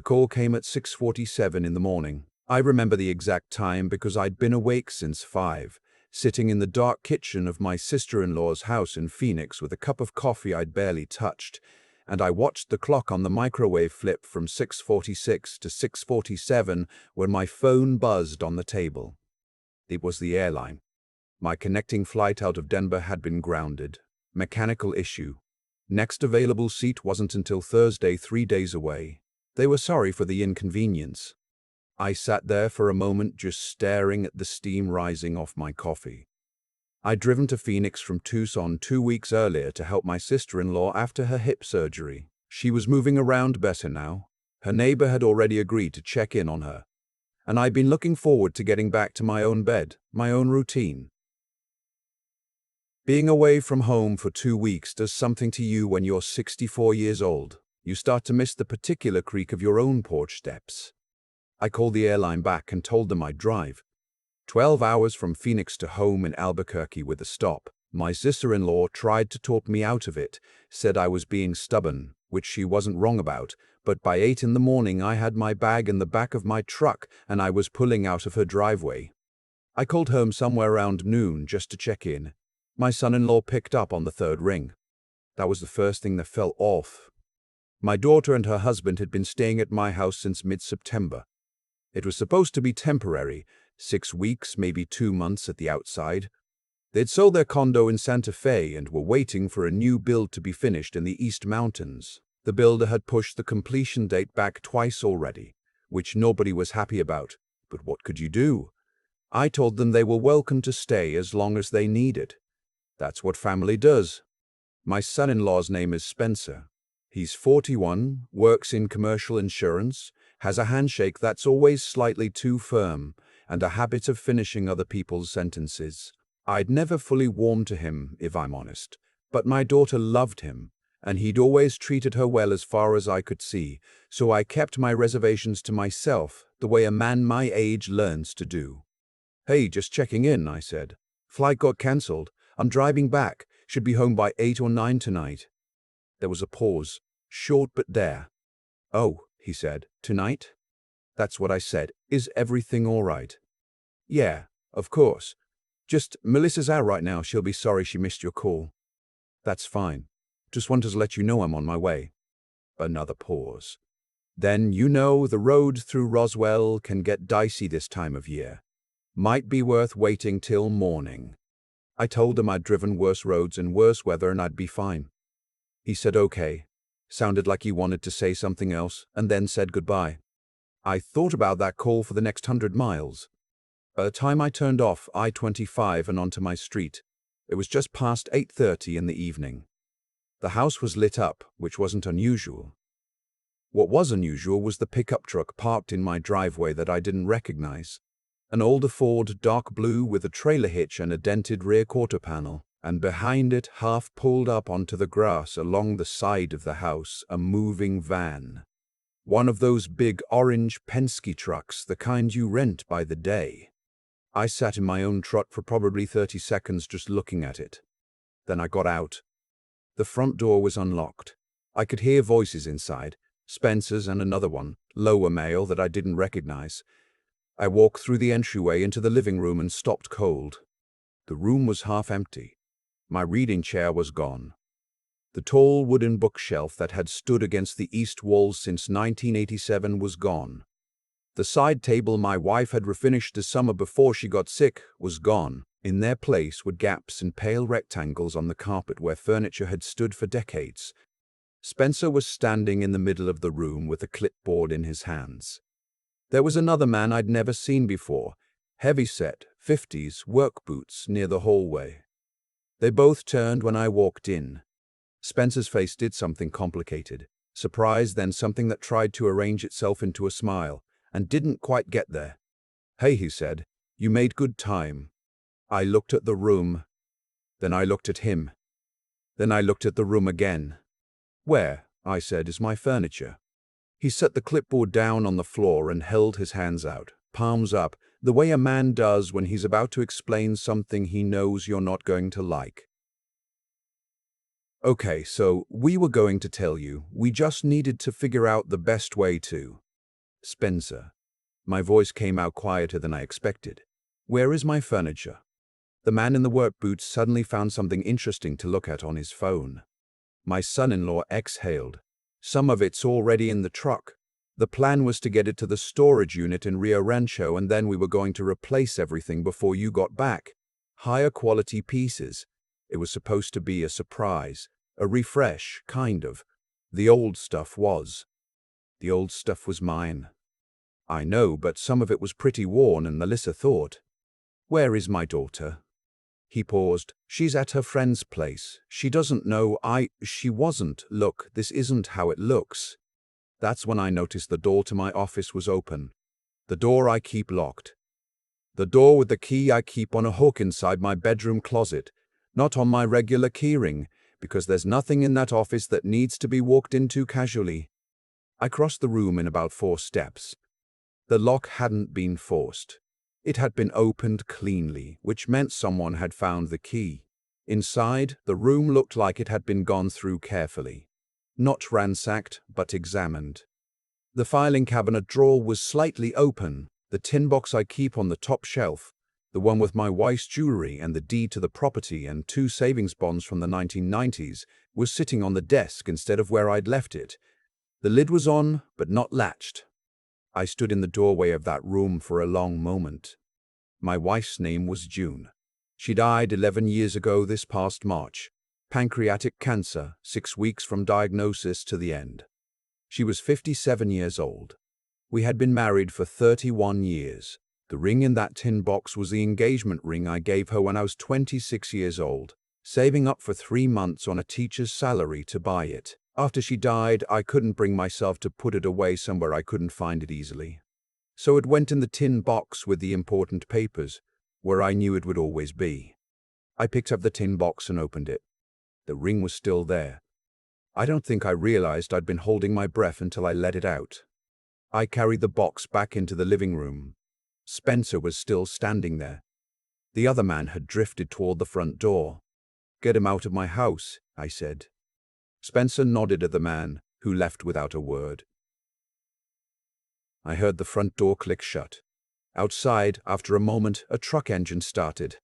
call came at 6:47 in the morning. I remember the exact time because I'd been awake since 5, sitting in the dark kitchen of my sister-in-law's house in Phoenix with a cup of coffee I'd barely touched, and I watched the clock on the microwave flip from 6:46 to 6:47 when my phone buzzed on the table. It was the airline. My connecting flight out of Denver had been grounded. Mechanical issue. Next available seat wasn't until Thursday, 3 days away. They were sorry for the inconvenience. I sat there for a moment just staring at the steam rising off my coffee. I'd driven to Phoenix from Tucson 2 weeks earlier to help my sister-in-law after her hip surgery. She was moving around better now. Her neighbor had already agreed to check in on her. And I'd been looking forward to getting back to my own bed, my own routine. Being away from home for 2 weeks does something to you when you're 64 years old. You start to miss the particular creak of your own porch steps. I called the airline back and told them I'd drive. 12 hours from Phoenix to home in Albuquerque with a stop. My sister-in-law tried to talk me out of it, said I was being stubborn, which she wasn't wrong about, but by 8 in the morning I had my bag in the back of my truck and I was pulling out of her driveway. I called home somewhere around noon just to check in. My son-in-law picked up on the 3rd ring. That was the first thing that fell off. My daughter and her husband had been staying at my house since mid-September. It was supposed to be temporary, 6 weeks, maybe 2 months at the outside. They'd sold their condo in Santa Fe and were waiting for a new build to be finished in the East Mountains. The builder had pushed the completion date back twice already, which nobody was happy about. But what could you do? I told them they were welcome to stay as long as they needed. That's what family does. My son-in-law's name is Spencer. He's 41, works in commercial insurance, has a handshake that's always slightly too firm, and a habit of finishing other people's sentences. I'd never fully warmed to him, if I'm honest, but my daughter loved him, and he'd always treated her well as far as I could see, so I kept my reservations to myself, the way a man my age learns to do. "Hey, just checking in," I said. "Flight got cancelled. I'm driving back. Should be home by 8 or 9 tonight." There was a pause, short but there. "Oh," he said, "tonight?" That's what I said. "Is everything all right?" "Yeah, of course. Just Melissa's out right now. She'll be sorry she missed your call." "That's fine. Just wanted to let you know I'm on my way." Another pause. "Then you know the road through Roswell can get dicey this time of year. Might be worth waiting till morning." I told him I'd driven worse roads in worse weather and I'd be fine. He said okay. Sounded like he wanted to say something else, and then said goodbye. I thought about that call for the next 100 miles. By the time I turned off I-25 and onto my street, it was just past 8:30 in the evening. The house was lit up, which wasn't unusual. What was unusual was the pickup truck parked in my driveway that I didn't recognize. An older Ford, dark blue with a trailer hitch and a dented rear quarter panel, and behind it, half pulled up onto the grass along the side of the house, a moving van. One of those big orange Penske trucks, the kind you rent by the day. I sat in my own truck for probably 30 seconds just looking at it. Then I got out. The front door was unlocked. I could hear voices inside, Spencer's and another one, lower male that I didn't recognize. I walked through the entryway into the living room and stopped cold. The room was half empty. My reading chair was gone. The tall wooden bookshelf that had stood against the east wall since 1987 was gone. The side table my wife had refinished the summer before she got sick was gone. In their place were gaps and pale rectangles on the carpet where furniture had stood for decades. Spencer was standing in the middle of the room with a clipboard in his hands. There was another man I'd never seen before, heavy-set, 50s, work boots near the hallway. They both turned when I walked in. Spencer's face did something complicated, surprise, then something that tried to arrange itself into a smile, and didn't quite get there. "Hey," he said, "you made good time." I looked at the room. Then I looked at him. Then I looked at the room again. "Where," I said, "is my furniture?" He set the clipboard down on the floor and held his hands out, palms up, the way a man does when he's about to explain something he knows you're not going to like. "Okay, so we were going to tell you, we just needed to figure out the best way to." Spencer. My voice came out quieter than I expected. Where is my furniture? The man in the work boots suddenly found something interesting to look at on his phone. My son-in-law exhaled. Some of it's already in the truck. The plan was to get it to the storage unit in Rio Rancho, and then we were going to replace everything before you got back. Higher quality pieces. It was supposed to be a surprise, a refresh, kind of. The old stuff was. The old stuff was mine. I know, but some of it was pretty worn, and Melissa thought, "Where is my daughter?" He paused. "She's at her friend's place. She doesn't know She wasn't. Look, this isn't how it looks." That's when I noticed the door to my office was open. The door I keep locked. The door with the key I keep on a hook inside my bedroom closet, not on my regular keyring, because there's nothing in that office that needs to be walked into casually. I crossed the room in about 4 steps. The lock hadn't been forced. It had been opened cleanly, which meant someone had found the key. Inside, the room looked like it had been gone through carefully. Not ransacked, but examined. The filing cabinet drawer was slightly open. The tin box I keep on the top shelf, the one with my wife's jewelry and the deed to the property and 2 savings bonds from the 1990s, was sitting on the desk instead of where I'd left it. The lid was on, but not latched. I stood in the doorway of that room for a long moment. My wife's name was June. She died 11 years ago this past March. Pancreatic cancer, 6 weeks from diagnosis to the end. She was 57 years old. We had been married for 31 years. The ring in that tin box was the engagement ring I gave her when I was 26 years old, saving up for 3 months on a teacher's salary to buy it. After she died, I couldn't bring myself to put it away somewhere I couldn't find it easily. So it went in the tin box with the important papers, where I knew it would always be. I picked up the tin box and opened it. The ring was still there. I don't think I realized I'd been holding my breath until I let it out. I carried the box back into the living room. Spencer was still standing there. The other man had drifted toward the front door. "Get him out of my house," I said. Spencer nodded at the man, who left without a word. I heard the front door click shut. Outside, after a moment, a truck engine started.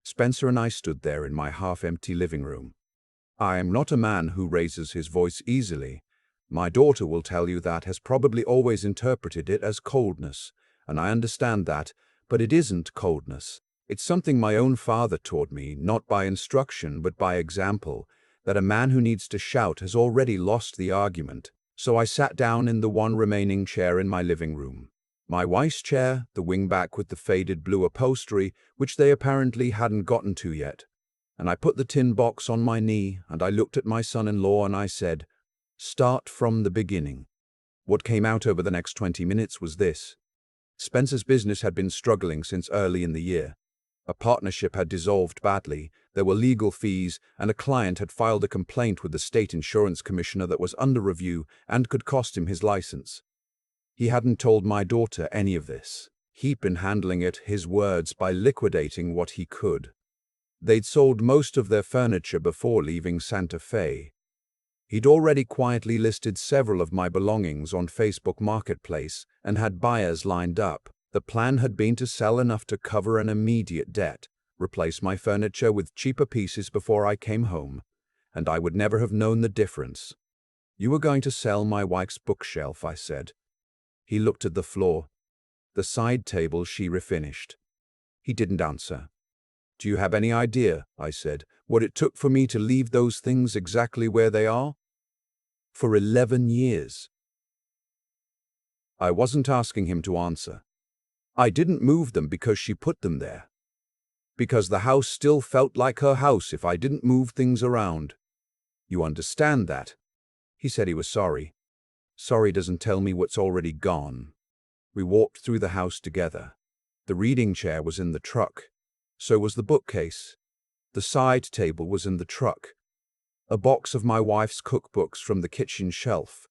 Spencer and I stood there in my half-empty living room. I am not a man who raises his voice easily. My daughter will tell you that has probably always interpreted it as coldness, and I understand that, but it isn't coldness. It's something my own father taught me, not by instruction but by example, that a man who needs to shout has already lost the argument. So I sat down in the one remaining chair in my living room. My wife's chair, the wingback with the faded blue upholstery, which they apparently hadn't gotten to yet. And I put the tin box on my knee, and I looked at my son-in-law and I said, "Start from the beginning." What came out over the next 20 minutes was this. Spencer's business had been struggling since early in the year. A partnership had dissolved badly, there were legal fees, and a client had filed a complaint with the state insurance commissioner that was under review and could cost him his license. He hadn't told my daughter any of this. He'd been handling it, his words, by liquidating what he could. They'd sold most of their furniture before leaving Santa Fe. He'd already quietly listed several of my belongings on Facebook Marketplace and had buyers lined up. The plan had been to sell enough to cover an immediate debt, replace my furniture with cheaper pieces before I came home, and I would never have known the difference. "You were going to sell my wife's bookshelf," I said. He looked at the floor. The side table she refinished. He didn't answer. "Do you have any idea," I said, "what it took for me to leave those things exactly where they are? For 11 years. I wasn't asking him to answer. I didn't move them because she put them there. Because the house still felt like her house if I didn't move things around. You understand that?" He said he was sorry. Sorry doesn't tell me what's already gone. We walked through the house together. The reading chair was in the truck. So was the bookcase. The side table was in the truck. A box of my wife's cookbooks from the kitchen shelf.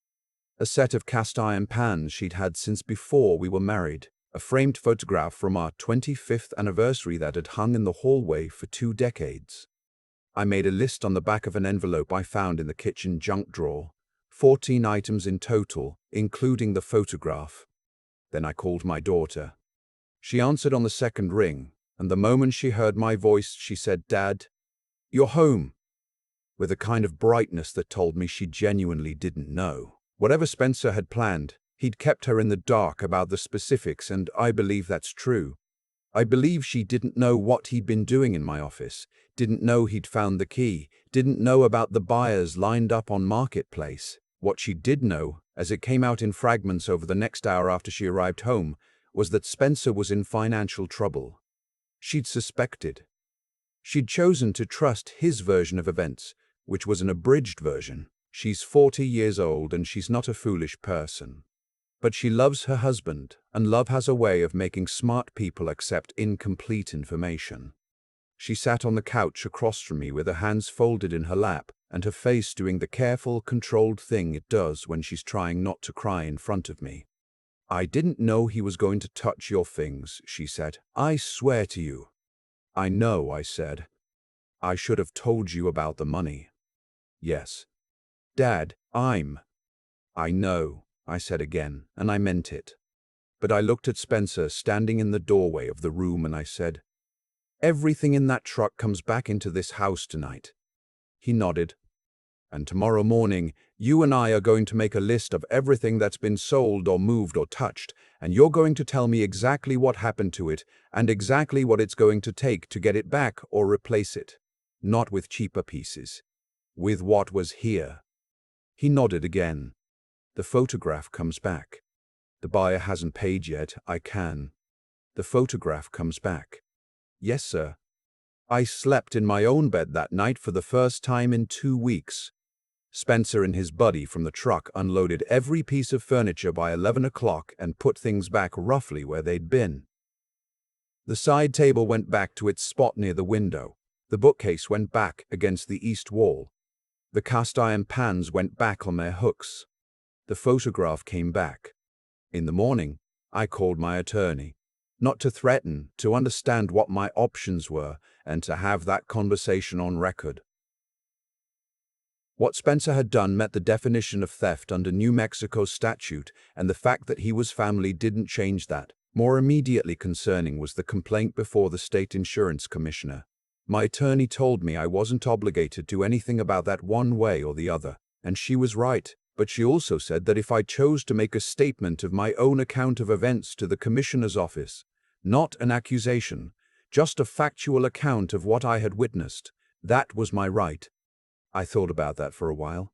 A set of cast-iron pans she'd had since before we were married. A framed photograph from our 25th anniversary that had hung in the hallway for 2 decades. I made a list on the back of an envelope I found in the kitchen junk drawer. 14 items in total, including the photograph. Then I called my daughter. She answered on the second ring, and the moment she heard my voice, she said, "Dad, you're home," with a kind of brightness that told me she genuinely didn't know. Whatever Spencer had planned, he'd kept her in the dark about the specifics, and I believe that's true. I believe she didn't know what he'd been doing in my office, didn't know he'd found the key, didn't know about the buyers lined up on Marketplace. What she did know, as it came out in fragments over the next hour after she arrived home, was that Spencer was in financial trouble. She'd suspected. She'd chosen to trust his version of events, which was an abridged version. She's 40 years old and she's not a foolish person. But she loves her husband, and love has a way of making smart people accept incomplete information. She sat on the couch across from me with her hands folded in her lap and her face doing the careful, controlled thing it does when she's trying not to cry in front of me. "I didn't know he was going to touch your things," she said. "I swear to you." "I know," I said. "I should have told you about the money." "Yes." "Dad, I know," I said again, and I meant it. But I looked at Spencer standing in the doorway of the room and I said, "Everything in that truck comes back into this house tonight." He nodded. "And tomorrow morning, you and I are going to make a list of everything that's been sold or moved or touched, and you're going to tell me exactly what happened to it and exactly what it's going to take to get it back or replace it. Not with cheaper pieces. With what was here." He nodded again. "The photograph comes back. The buyer hasn't paid yet, I can. The photograph comes back." "Yes, sir." I slept in my own bed that night for the first time in 2 weeks. Spencer and his buddy from the truck unloaded every piece of furniture by 11 o'clock and put things back roughly where they'd been. The side table went back to its spot near the window. The bookcase went back against the east wall. The cast iron pans went back on their hooks. The photograph came back. In the morning, I called my attorney. Not to threaten, to understand what my options were, and to have that conversation on record. What Spencer had done met the definition of theft under New Mexico statute, and the fact that he was family didn't change that. More immediately concerning was the complaint before the state insurance commissioner. My attorney told me I wasn't obligated to anything about that one way or the other, and she was right. But she also said that if I chose to make a statement of my own account of events to the commissioner's office, not an accusation, just a factual account of what I had witnessed, that was my right. I thought about that for a while.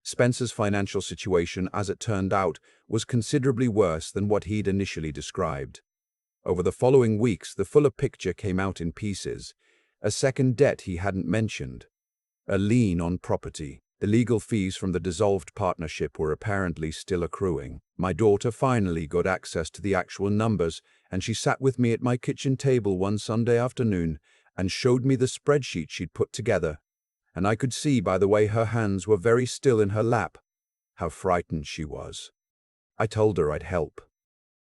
Spencer's financial situation, as it turned out, was considerably worse than what he'd initially described. Over the following weeks, the fuller picture came out in pieces. A second debt he hadn't mentioned. A lien on property. The legal fees from the dissolved partnership were apparently still accruing. My daughter finally got access to the actual numbers, and she sat with me at my kitchen table one Sunday afternoon and showed me the spreadsheet she'd put together. And I could see by the way her hands were very still in her lap how frightened she was. I told her I'd help.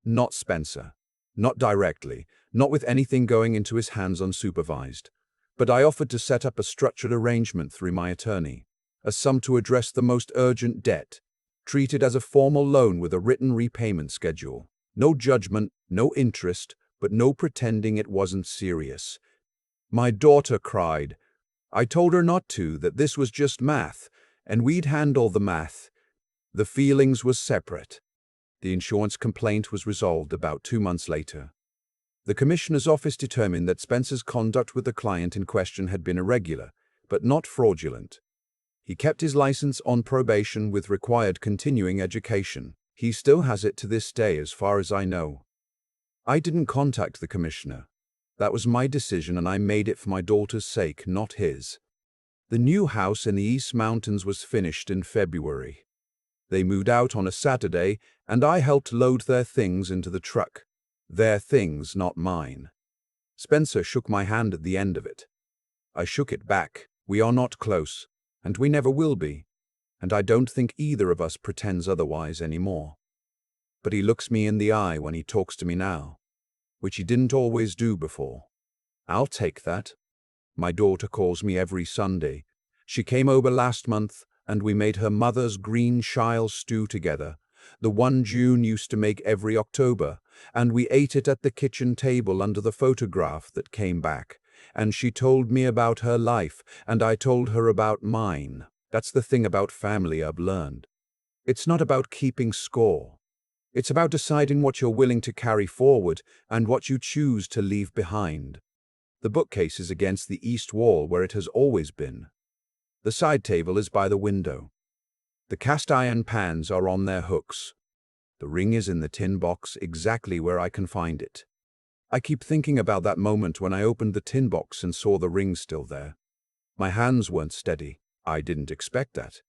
Not Spencer. Not directly. Not with anything going into his hands unsupervised. But I offered to set up a structured arrangement through my attorney. A sum to address the most urgent debt, treated as a formal loan with a written repayment schedule. No judgment, no interest, but no pretending it wasn't serious. My daughter cried. I told her not to, that this was just math, and we'd handle the math. The feelings was separate. The insurance complaint was resolved about 2 months later. The commissioner's office determined that Spencer's conduct with the client in question had been irregular, but not fraudulent. He kept his license on probation with required continuing education. He still has it to this day as far as I know. I didn't contact the commissioner. That was my decision and I made it for my daughter's sake, not his. The new house in the East Mountains was finished in February. They moved out on a Saturday and I helped load their things into the truck. Their things, not mine. Spencer shook my hand at the end of it. I shook it back. We are not close. And we never will be, and I don't think either of us pretends otherwise anymore. But he looks me in the eye when he talks to me now, which he didn't always do before. I'll take that. My daughter calls me every Sunday. She came over last month, and we made her mother's green chile stew together, The one June used to make every October, and we ate it at the kitchen table under the photograph that came back. And she told me about her life, and I told her about mine. That's the thing about family I've learned. It's not about keeping score. It's about deciding what you're willing to carry forward and what you choose to leave behind. The bookcase is against the east wall where it has always been. The side table is by the window. The cast iron pans are on their hooks. The ring is in the tin box exactly where I can find it. I keep thinking about that moment when I opened the tin box and saw the ring still there. My hands weren't steady. I didn't expect that.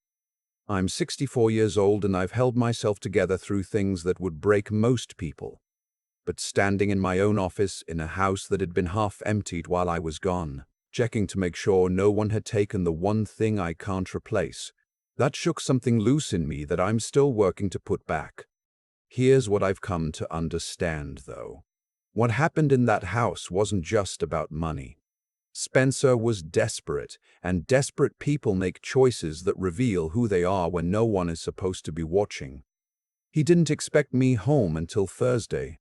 I'm 64 years old and I've held myself together through things that would break most people. But standing in my own office in a house that had been half emptied while I was gone, checking to make sure no one had taken the one thing I can't replace, that shook something loose in me that I'm still working to put back. Here's what I've come to understand, though. What happened in that house wasn't just about money. Spencer was desperate, and desperate people make choices that reveal who they are when no one is supposed to be watching. He didn't expect me home until Thursday.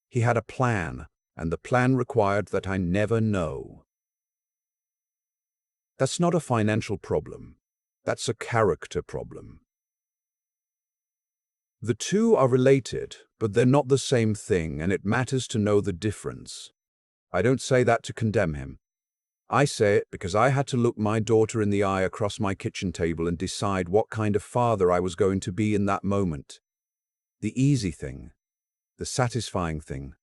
He had a plan, and the plan required that I never know. That's not a financial problem. That's a character problem. The two are related, but they're not the same thing, and it matters to know the difference. I don't say that to condemn him. I say it because I had to look my daughter in the eye across my kitchen table and decide what kind of father I was going to be in that moment. The easy thing, the satisfying thing,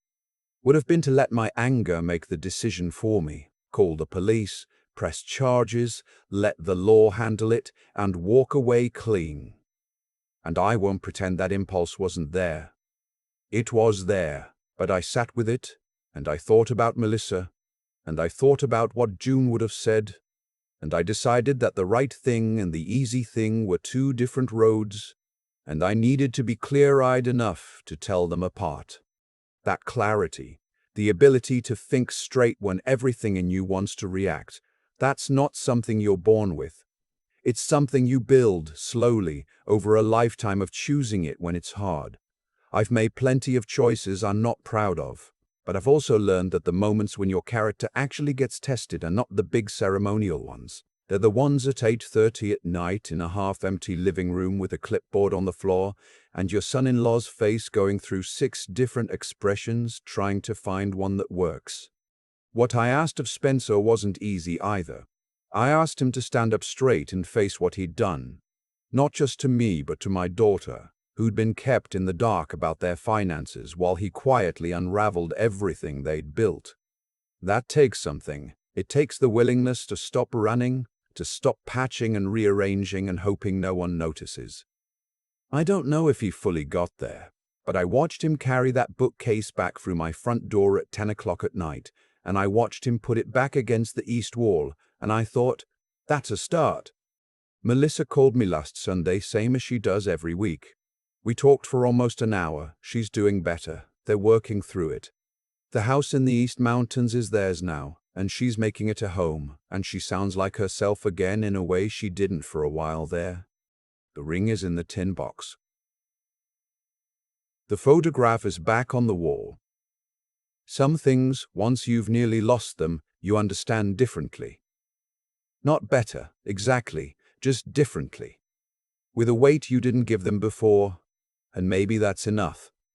would have been to let my anger make the decision for me, call the police, press charges, let the law handle it, and walk away clean. And I won't pretend that impulse wasn't there. It was there, but I sat with it, and I thought about Melissa, and I thought about what June would have said, and I decided that the right thing and the easy thing were two different roads, and I needed to be clear-eyed enough to tell them apart. That clarity, the ability to think straight when everything in you wants to react, that's not something you're born with. It's something you build slowly over a lifetime of choosing it when it's hard. I've made plenty of choices I'm not proud of. But I've also learned that the moments when your character actually gets tested are not the big ceremonial ones. They're the ones at 8:30 at night in a half-empty living room with a clipboard on the floor and your son-in-law's face going through 6 different expressions trying to find one that works. What I asked of Spencer wasn't easy either. I asked him to stand up straight and face what he'd done. Not just to me, but to my daughter, who'd been kept in the dark about their finances while he quietly unraveled everything they'd built. That takes something. It takes the willingness to stop running, to stop patching and rearranging and hoping no one notices. I don't know if he fully got there, but I watched him carry that bookcase back through my front door at 10 o'clock at night, and I watched him put it back against the east wall, and I thought, that's a start. Melissa called me last Sunday, same as she does every week. We talked for almost an hour. She's doing better. They're working through it. The house in the East Mountains is theirs now, and she's making it a home, and she sounds like herself again in a way she didn't for a while there. The ring is in the tin box. The photograph is back on the wall. Some things, once you've nearly lost them, you understand differently. Not better, exactly, just differently. With a weight you didn't give them before, and maybe that's enough.